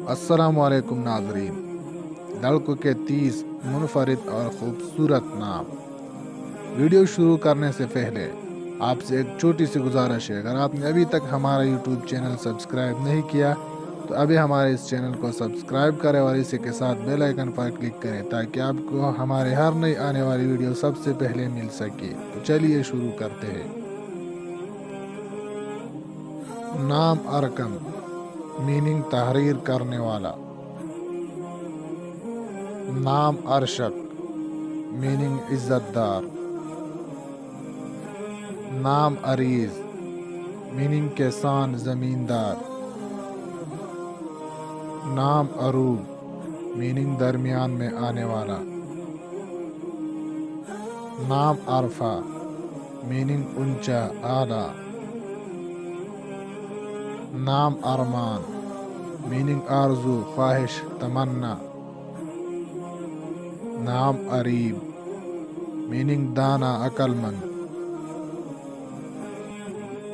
السلام علیکم ناظرین، لڑکوں کے 30 منفرد اور خوبصورت نام۔ ویڈیو شروع کرنے سے پہلے آپ سے ایک چھوٹی سی گزارش ہے، اگر آپ نے ابھی تک ہمارا یوٹیوب چینل سبسکرائب نہیں کیا تو ابھی ہمارے اس چینل کو سبسکرائب کریں اور اسی کے ساتھ بیل آئیکن پر کلک کریں تاکہ آپ کو ہمارے ہر نئی آنے والی ویڈیو سب سے پہلے مل سکے۔ تو چلیے شروع کرتے ہیں۔ نام ارکم، میننگ تحریر کرنے والا۔ نام ارشک، میننگ عزت دار۔ نام عریض، میننگ کسان زمیندار۔ نام عروب، میننگ درمیان میں آنے والا۔ نام عرفہ، میننگ اونچا اعلیٰ۔ نام ارمان، میننگ آرزو خواہش تمنا۔ نام عریب، میننگ دانا عقل مند۔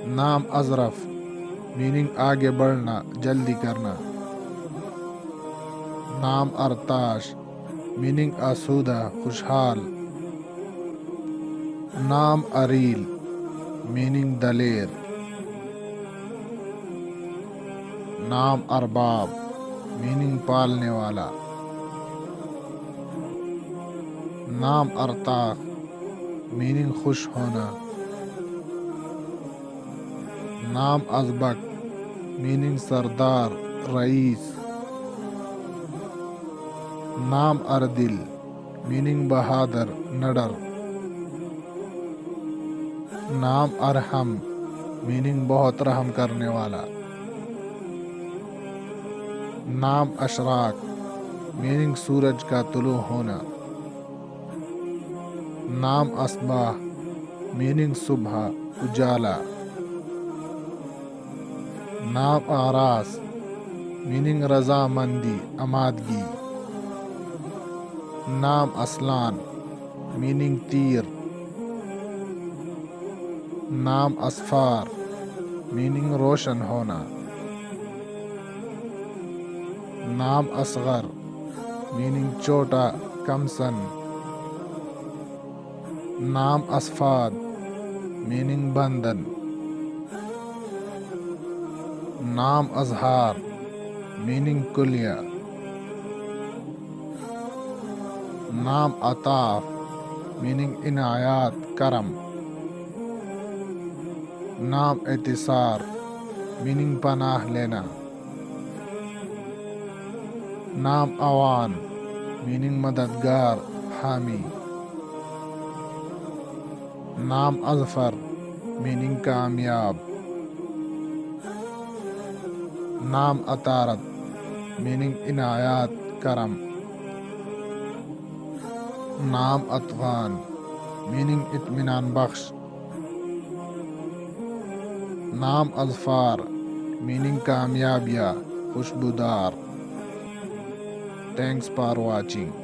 نام اظرف، میننگ آگے بڑھنا جلدی کرنا۔ نام ارتاش، میننگ آسودہ خوشحال۔ نام اریل، میننگ دلیر۔ نام ارباب، میننگ پالنے والا۔ نام ارتاق، میننگ خوش ہونا۔ نام ازبک، میننگ سردار رئیس۔ نام اردل، میننگ بہادر نڈر۔ نام ارحم، میننگ بہت رحم کرنے والا۔ نام اشراق، میننگ سورج کا طلوع ہونا۔ نام اصباح، میننگ صبح اجالا۔ نام آراس، میننگ رضامندی آمادگی۔ نام اسلان، میننگ تیر۔ نام اسفار، میننگ روشن ہونا۔ نام اصغر، میننگ چھوٹا کم سن۔ نام اصفاد، میننگ بندھن۔ نام اظہار، میننگ کلیہ۔ نام عطاف، میننگ عنایات کرم۔ نام اعتصار، میننگ پناہ لینا۔ نام اوان، میننگ مددگار حامی۔ نام اظفر، میننگ کامیاب۔ نام اطارت، میننگ عنایات کرم۔ نام اطغان، میننگ اطمینان بخش۔ نام اظفار، میننگ کامیابیاں خوشبودار۔ Thanks for watching.